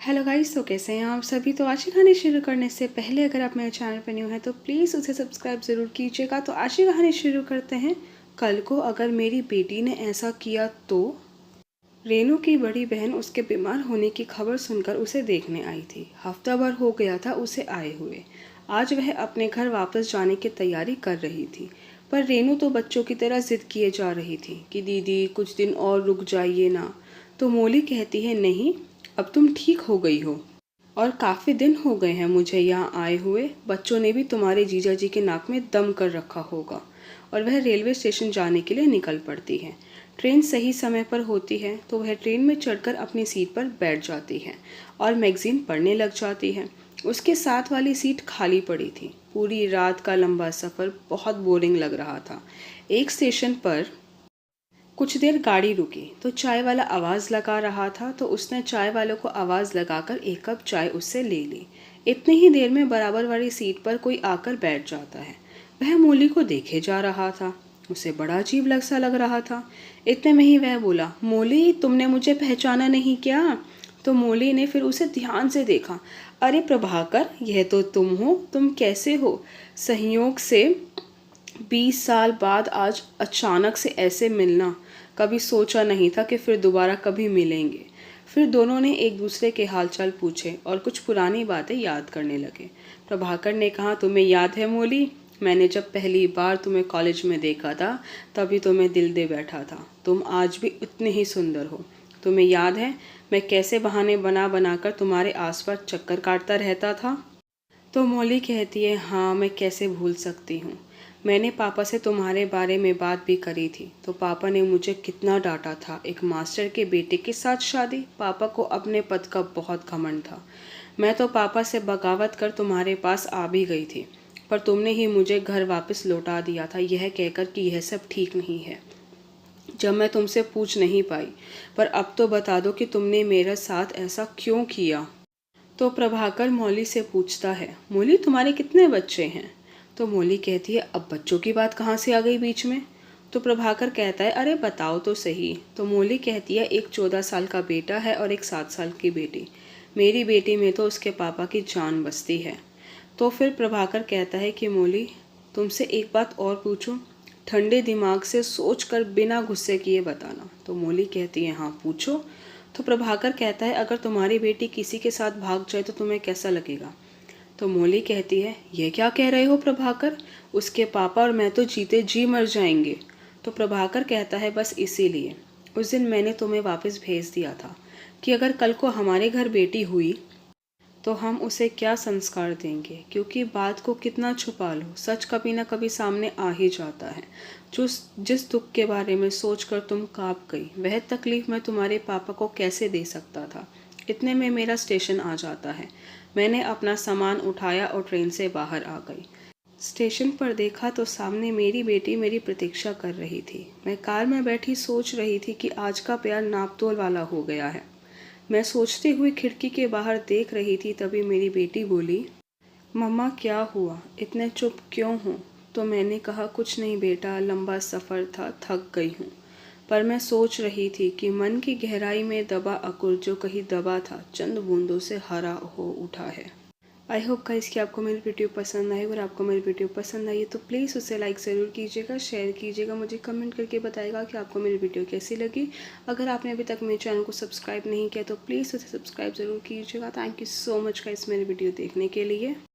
Hello guys, तो कैसे हैं आप सभी। तो आज की कहानी शुरू करने से पहले अगर आप मेरे चैनल पर न्यू हैं तो प्लीज़ उसे सब्सक्राइब ज़रूर कीजिएगा। तो आज की कहानी शुरू करते हैं। कल को अगर मेरी बेटी ने ऐसा किया तो। रेनू की बड़ी बहन उसके बीमार होने की खबर सुनकर उसे देखने आई थी। हफ्ता भर हो गया था उसे आए हुए। आज वह अपने घर वापस जाने की तैयारी कर रही थी, पर रेनू तो बच्चों की तरह जिद किए जा रही थी कि दीदी कुछ दिन और रुक जाइए ना। तो मोली कहती है, नहीं, अब तुम ठीक हो गई हो और काफ़ी दिन हो गए हैं मुझे यहाँ आए हुए। बच्चों ने भी तुम्हारे जीजा जी के नाक में दम कर रखा होगा। और वह रेलवे स्टेशन जाने के लिए निकल पड़ती है। ट्रेन सही समय पर होती है तो वह ट्रेन में चढ़कर अपनी सीट पर बैठ जाती है और मैगज़ीन पढ़ने लग जाती है। उसके साथ वाली सीट खाली पड़ी थी। पूरी रात का लंबा सफ़र बहुत बोरिंग लग रहा था। एक स्टेशन पर कुछ देर गाड़ी रुकी तो चाय वाला आवाज़ लगा रहा था, तो उसने चाय वाले को आवाज़ लगाकर एक कप चाय उससे ले ली। इतनी ही देर में बराबर वाली सीट पर कोई आकर बैठ जाता है। वह मोली को देखे जा रहा था। उसे बड़ा अजीब सा लग रहा था। इतने में ही वह बोला, मोली तुमने मुझे पहचाना नहीं क्या। तो मोली ने फिर उसे ध्यान से देखा। अरे प्रभाकर, यह तो तुम हो। तुम कैसे हो। संयोग से 20 साल बाद आज अचानक से ऐसे मिलना। कभी सोचा नहीं था कि फिर दोबारा कभी मिलेंगे। फिर दोनों ने एक दूसरे के हालचाल पूछे और कुछ पुरानी बातें याद करने लगे। प्रभाकर ने कहा, तुम्हें याद है मोली, मैंने जब पहली बार तुम्हें कॉलेज में देखा था तभी तुम्हें दिल दे बैठा था। तुम आज भी उतनी ही सुंदर हो। तुम्हें याद है मैं कैसे बहाने बना बनाकर तुम्हारे आसपास चक्कर काटता रहता था। तो मौली कहती है, हाँ मैं कैसे भूल सकती हूँ। मैंने पापा से तुम्हारे बारे में बात भी करी थी तो पापा ने मुझे कितना डांटा था। एक मास्टर के बेटे के साथ शादी। पापा को अपने पद का बहुत घमंड था। मैं तो पापा से बगावत कर तुम्हारे पास आ भी गई थी, पर तुमने ही मुझे घर वापस लौटा दिया था, यह कहकर कि यह सब ठीक नहीं है। जब मैं तुमसे पूछ नहीं पाई, पर अब तो बता दो कि तुमने मेरे साथ ऐसा क्यों किया। तो प्रभाकर मौली से पूछता है, मौली तुम्हारे कितने बच्चे हैं। तो मौली कहती है, अब बच्चों की बात कहाँ से आ गई बीच में। तो प्रभाकर कहता है, अरे बताओ तो सही। तो मौली कहती है, एक 14 साल का बेटा है और एक 7 साल की बेटी। मेरी बेटी में तो उसके पापा की जान बसती है। तो फिर प्रभाकर कहता है कि मौली तुमसे एक बात और पूछूं। ठंडे दिमाग से सोच कर बिना गुस्से किए बताना। तो मौली कहती है, हाँ पूछो। तो प्रभाकर कहता है, अगर तुम्हारी बेटी किसी के साथ भाग जाए तो तुम्हें कैसा लगेगा। तो मौली कहती है, यह क्या कह रहे हो प्रभाकर, उसके पापा और मैं तो जीते जी मर जाएंगे। तो प्रभाकर कहता है, बस इसीलिए उस दिन मैंने तुम्हें वापस भेज दिया था कि अगर कल को हमारे घर बेटी हुई तो हम उसे क्या संस्कार देंगे, क्योंकि बात को कितना छुपा लो, सच कभी ना कभी सामने आ ही जाता है। जिस दुख के बारे में सोचकर तुम कांप गई, वह तकलीफ मैं तुम्हारे पापा को कैसे दे सकता था। इतने में मेरा स्टेशन आ जाता है। मैंने अपना सामान उठाया और ट्रेन से बाहर आ गई। स्टेशन पर देखा तो सामने मेरी बेटी मेरी प्रतीक्षा कर रही थी। मैं कार में बैठी सोच रही थी कि आज का प्यार नापतोल वाला हो गया है। मैं सोचते हुए खिड़की के बाहर देख रही थी, तभी मेरी बेटी बोली, मम्मा क्या हुआ, इतने चुप क्यों हो। तो मैंने कहा, कुछ नहीं बेटा, लंबा सफ़र था, थक गई हूँ। पर मैं सोच रही थी कि मन की गहराई में दबा अकुल जो कहीं दबा था, चंद बूंदों से हरा हो उठा है। आई होप गाइस कि आपको मेरी वीडियो पसंद आए। अगर आपको मेरी वीडियो पसंद आई है तो प्लीज़ उसे लाइक ज़रूर कीजिएगा, शेयर कीजिएगा, मुझे कमेंट करके बताइएगा कि आपको मेरी वीडियो कैसी लगी। अगर आपने अभी तक मेरे चैनल को सब्सक्राइब नहीं किया तो प्लीज़ उसे सब्सक्राइब ज़रूर कीजिएगा। Thank you so much guys मेरी वीडियो देखने के लिए।